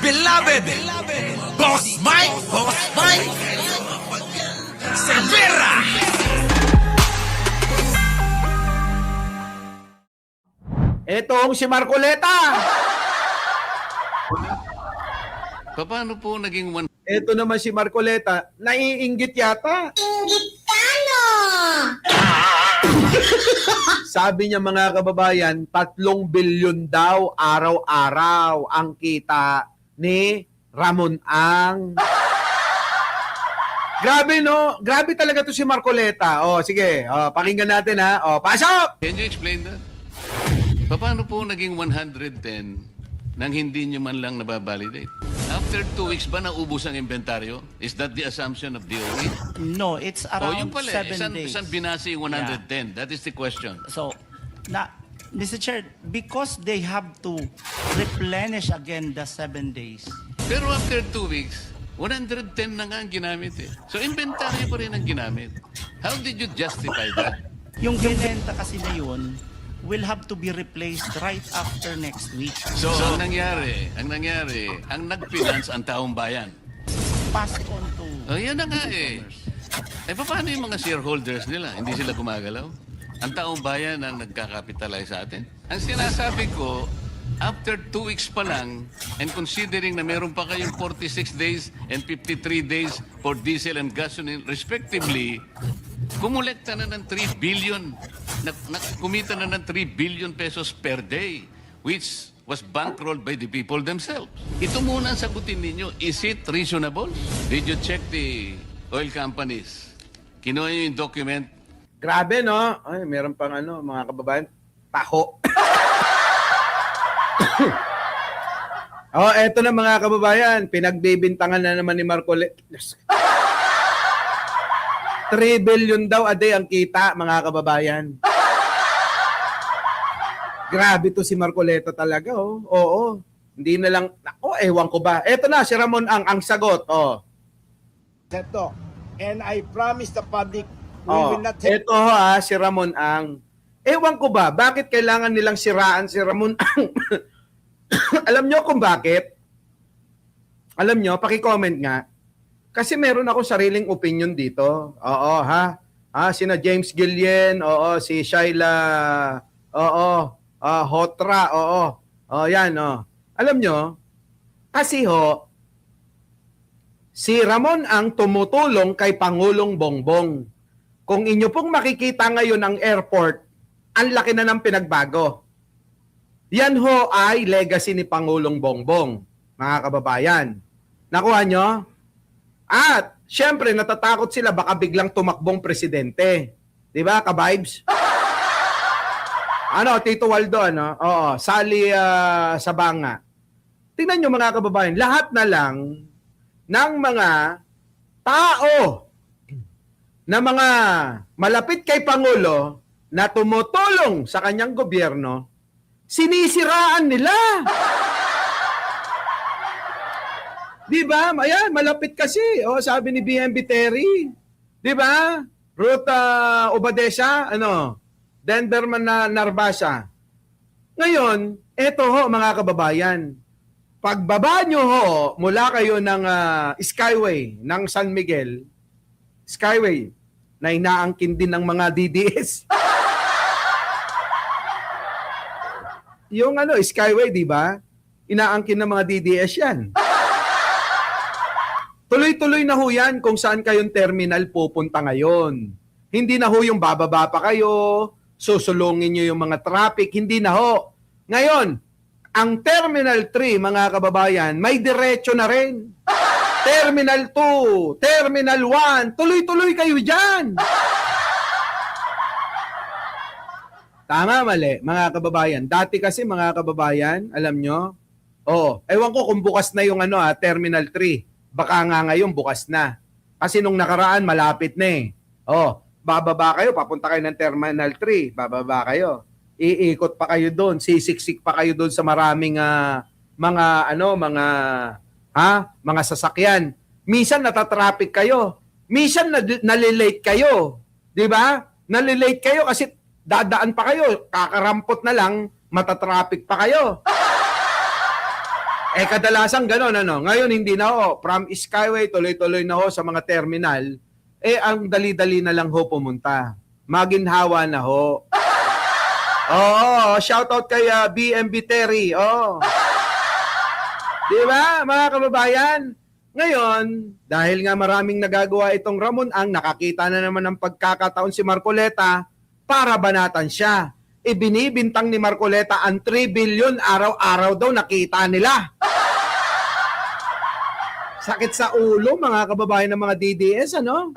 beloved Boss Mike Severa. Etong si Marcoleta. Paano po naging one? Ito naman si Marcoleta, naiinggit yata. Inggitano! Sabi niya mga kababayan, 3 bilyon daw araw-araw ang kita ni Ramon Ang. Grabe no? Grabe talaga to si Marcoleta. Oh, sige. Oh, pakinggan natin ha. Oh, pasok! Can you explain that? Paano po naging 110 nang hindi nyo man lang nababalidate? After 2 weeks ba naubos ang inventaryo? Is that the assumption of DOE? No, it's around Yung pala, 7 days. Saan binasa yung 110? That is the question. So, Mr. Chair, because they have to replenish again the 7 days. Pero after 2 weeks, 110 na nga ang ginamit eh. So inventaryo pa rin ang ginamit. How did you justify that? Yung binenta kasi na yun will have to be replaced right after next week. So ang nangyari, ang nag-finance ang taong bayan. Passed on to Oh, yan na nga eh. consumers. Paano yung mga shareholders nila? Hindi sila gumagalaw? Ang taong bayan ang nagkakapitalize sa atin? Ang sinasabi ko, after 2 weeks pa lang, and considering na meron pa kayong 46 days and 53 days for diesel and gasoline respectively, kumulekta na ng 3 billion, kumita na ng 3 billion pesos per day, which was bankrolled by the people themselves. Ito muna ang sagutin ninyo. Is it reasonable? Did you check the oil companies? Kinuha nyo yung document. Grabe no? Ay, meron pang ano, mga kababayan, taho. Oh, eto na mga kababayan, pinagbibintangan na naman ni Marcoleta. 3 billion daw a day ang kita, mga kababayan. Grabe to si Marcoleta talaga, oh. Oo. Hindi na lang, ewan ko ba. Eto na, si Ramon ang sagot, oh. Seto. And I promise the public we Oh, will not have eto si Ramon ang. Ewan ko ba, bakit kailangan nilang siraan si Ramon ang? Alam nyo kung bakit? Alam nyo, paki-comment nga. Kasi meron ako sariling opinion dito. Oo, ha? Sina James Guillen, oo, si Shaila, oo, Hotra, oo. Oh, yan, oh. Alam nyo, kasi si Ramon ang tumutulong kay Pangulong Bongbong. Kung inyo pong makikita ngayon ang airport, ang laki na ng pinagbago. Yan ho ay legacy ni Pangulong Bongbong, mga kababayan. Nakuha nyo? At, syempre, natatakot sila baka biglang tumakbong presidente. Di ba, ka-vibes? Ano, Tito Waldo, ano? Oo, Sally Sabanga. Tingnan nyo mga kababayan, lahat na lang ng mga tao na mga malapit kay Pangulo na tumutulong sa kanyang gobyerno, sinisiraan nila. Di ba? Ayan, malapit kasi. O, sabi ni BMB Terry. Di ba? Ruth Obadesa, Denver Narbasa. Ngayon, eto ho mga kababayan. Pagbaba nyo ho, mula kayo ng Skyway ng San Miguel, Skyway, na inaangkin din ng mga DDS. Yung Skyway, di ba? Inaangkin ng mga DDS yan. Tuloy-tuloy na ho yan kung saan kayong terminal pupunta ngayon. Hindi na ho yung bababa pa kayo, susulungin nyo yung mga traffic, hindi na ho. Ngayon, ang Terminal 3, mga kababayan, may diretso na rin. Terminal 2, Terminal 1, tuloy-tuloy kayo dyan. Tama, mali, mga kababayan. Dati kasi, mga kababayan, alam nyo, ewan ko kung bukas na yung Terminal 3. Baka nga ngayon bukas na. Kasi nung nakaraan, malapit na eh. Bababa kayo, papunta kayo ng Terminal 3, bababa kayo. Iikot pa kayo doon, sisiksik pa kayo doon sa maraming mga sasakyan. Minsan natatraffic kayo. Minsan nalilate kayo. 'Di ba? Nalilate kayo kasi dadaan pa kayo, kakarampot na lang, matatraffic pa kayo. Kadalasan gano'n, ano? Ngayon, hindi na ho. From Skyway, tuloy-tuloy na ho sa mga terminal. Ang dali-dali na lang ho pumunta. Maginhawa na ho. Oo, shoutout kay BMB Terry. Oo. Di ba, mga kababayan? Ngayon, dahil nga maraming nagagawa itong Ramon Ang, nakakita na naman ng pagkakataon si Marcoleta para banatan siya. Ibinibintang ni Marcoleta ang 3 billion araw-araw daw nakita nila. Sakit sa ulo, mga kababayan ng mga DDS, ano?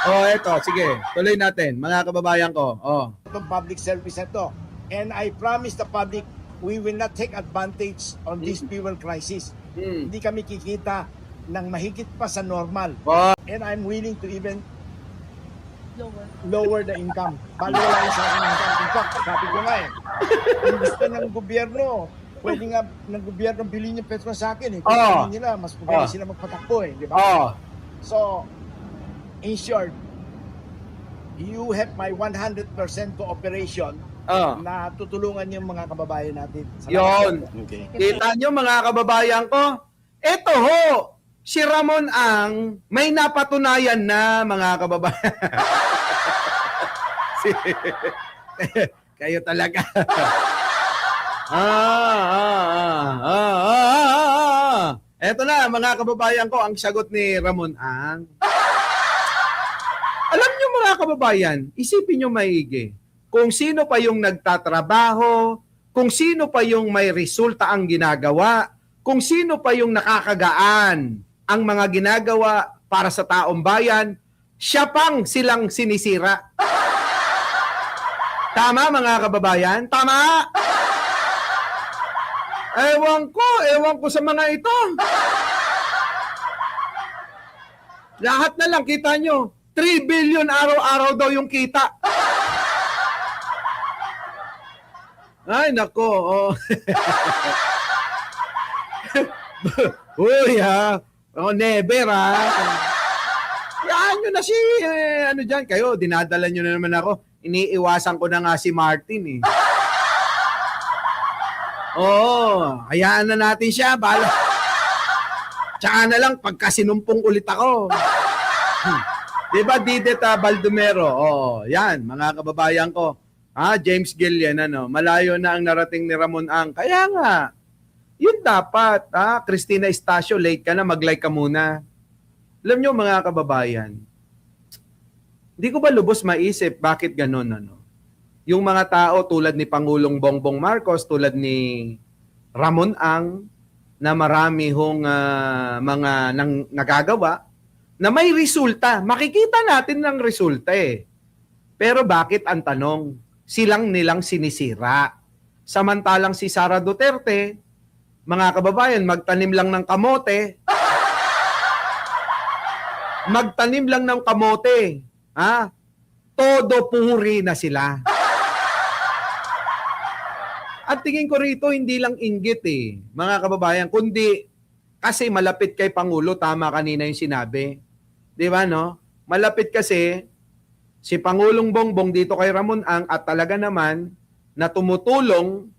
Eto, sige, tuloy natin, mga kababayan ko. Itong public service na to. And I promise the public, we will not take advantage on this fuel crisis. Hindi kami kikita ng mahigit pa sa normal. And I'm willing to even lower the income. Baliwala sa akin income. In fact, sabi ko nga kung gusto ng gobyerno, pwede nga ng gobyerno bilhin yung petro sa akin. Kung bilhin nila, mas magaling sila magpatakbo di ba? So, in short, you have my 100% cooperation na tutulungan yung mga kababayan natin. Yon. Okay. Kita nyo, mga kababayan ko, eto ho, si Ramon Ang may napatunayan na, mga kababayan. Kayo talaga. Eto na, mga kababayan ko, ang sagot ni Ramon Ang. Alam nyo, mga kababayan, isipin nyo maigi. Kung sino pa yung nagtatrabaho, kung sino pa yung may resulta ang ginagawa, kung sino pa yung nakakagaan ang mga ginagawa para sa taong bayan, siya pang silang sinisira. Tama, mga kababayan? Tama! Ewan ko sa mga ito. Lahat na lang, kita nyo, 3 billion araw-araw daw yung kita. Ay, nako. Uy, never, Yan nyo na si, dyan, kayo, dinadala nyo na naman ako. Iniiwasan ko na nga si Martin, hayaan na natin siya, bala. Tsaka na lang, pagka sinumpong ulit ako. Diba, Didet Baldomero? Yan, mga kababayan ko. James Gillian, malayo na ang narating ni Ramon Ang. Kaya nga, yun dapat. Cristina Estacio, late ka na, mag-like ka muna. Alam nyo, mga kababayan, hindi ko ba lubos maisip bakit ganun, Yung mga tao tulad ni Pangulong Bongbong Marcos, tulad ni Ramon Ang, na marami hong mga nagagawa, na may resulta. Makikita natin ng resulta Pero bakit ang tanong? Silang nilang sinisira. Samantalang si Sara Duterte, mga kababayan, magtanim lang ng kamote. Magtanim lang ng kamote. Todo puri na sila. At tingin ko rito, hindi lang inggit mga kababayan, kundi kasi malapit kay Pangulo, tama kanina yung sinabi. Di ba, no? Malapit kasi si Pangulong Bongbong dito kay Ramon Ang at talaga naman na tumutulong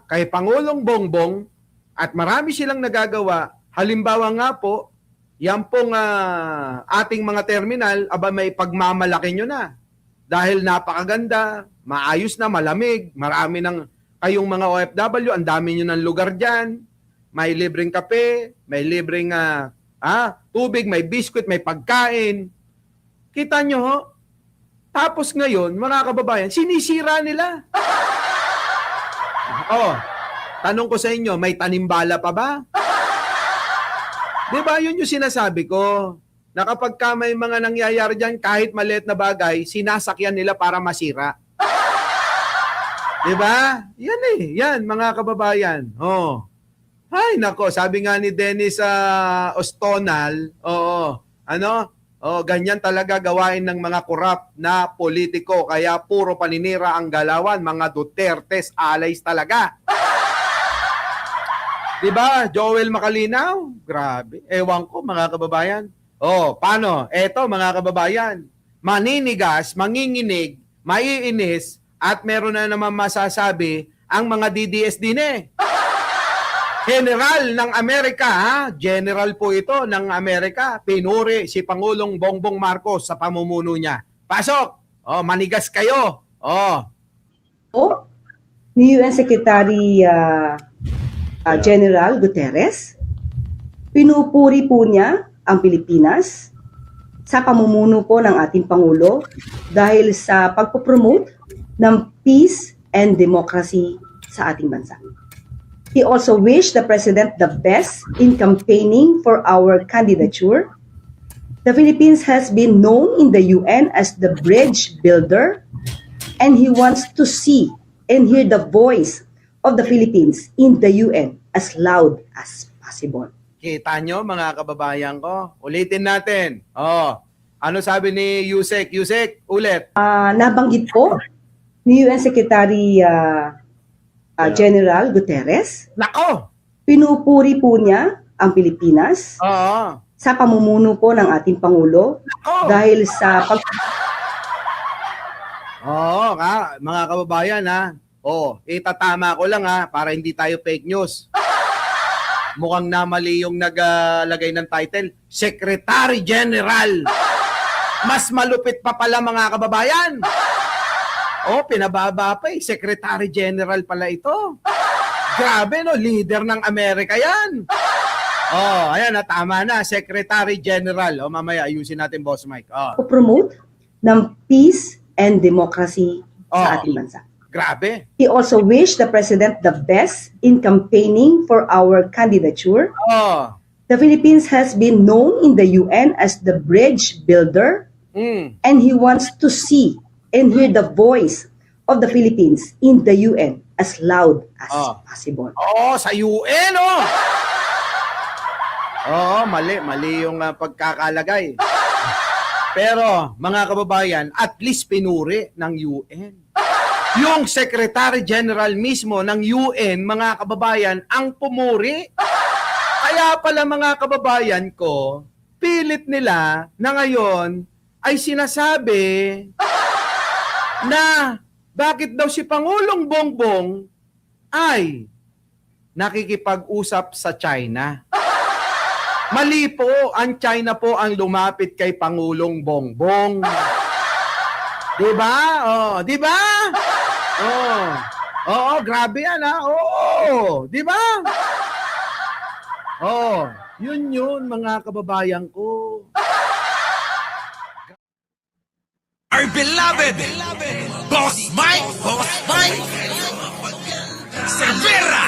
kay Pangulong Bongbong at marami silang nagagawa. Halimbawa nga po, yan pong ating mga terminal, may pagmamalaki nyo na. Dahil napakaganda, maayos na, malamig, marami ng kayong mga OFW, ang dami nyo ng lugar dyan. May libreng kape, may libreng tubig, may biskwit, may pagkain. Kita nyo ho? Tapos ngayon, mga kababayan, sinisira nila. Tanong ko sa inyo, may tanimbala pa ba? Diba, yun yung sinasabi ko. Na kapag may mga nangyayari dyan, kahit maliit na bagay, sinasakyan nila para masira. Diba? Yan yan, mga kababayan. Ay, nako, sabi nga ni Dennis Ostonal, ganyan talaga gawain ng mga korap na politiko, kaya puro paninira ang galawan, mga Dutertes alays talaga. Diba, Joel Macalinaw? Grabe. Ewan ko, mga kababayan. Paano? Eto, mga kababayan. Maninigas, manginginig, maiinis, at meron na naman masasabi ang mga DDS din General ng Amerika, ha? General po ito ng Amerika. Pinuri si Pangulong Bongbong Marcos sa pamumuno niya. Pasok! Oh, manigas kayo. Oh. po ni UN Secretary General Guterres. Pinupuri po niya ang Pilipinas sa pamumuno po ng ating Pangulo dahil sa pagpopromote ng peace and democracy sa ating bansa. He also wished the President the best in campaigning for our candidature. The Philippines has been known in the UN as the bridge builder, and he wants to see and hear the voice of the Philippines in the UN as loud as possible. Kita nyo, mga kababayan ko? Ulitin natin. Oh. Ano sabi ni Yusek? Yusek, ulit. Nabanggit po ni UN Secretary General Guterres. Nako! Pinupuri po niya ang Pilipinas Oo. sa pamumuno po ng ating Pangulo Nako! dahil sa Oo, mga kababayan, ha? Oh, itatama ko lang, ha, para hindi tayo fake news. Mukhang namali yung naglagay ng title, Secretary General. Mas malupit pa pala, mga kababayan. Oh, pinababa pa eh. Secretary General pala ito. Grabe, no? Leader ng Amerika yan. Oh, ayan, tama na. Secretary General. Oh, mamaya, ayusin natin, Boss Mike. Oh. promote ng peace and democracy sa ating bansa. Grabe. He also wished the President the best in campaigning for our candidature. Oh. The Philippines has been known in the UN as the bridge builder, and he wants to see and hear the voice of the Philippines in the UN as loud as possible. Oh, sa UN, oh! Oo, mali yung pagkakalagay. Pero, mga kababayan, at least pinuri ng UN. Yung Secretary General mismo ng UN, mga kababayan, ang pumuri. Kaya pala, mga kababayan ko, pilit nila na ngayon ay sinasabi na bakit daw si Pangulong Bongbong ay nakikipag-usap sa China. Mali po, ang China po ang lumapit kay Pangulong Bongbong. Diba? Oh, diba? Oh. Oo, grabe yan, ha? Oo, diba? Oh, yun mga kababayan ko. Our beloved Boss Mike Cervera.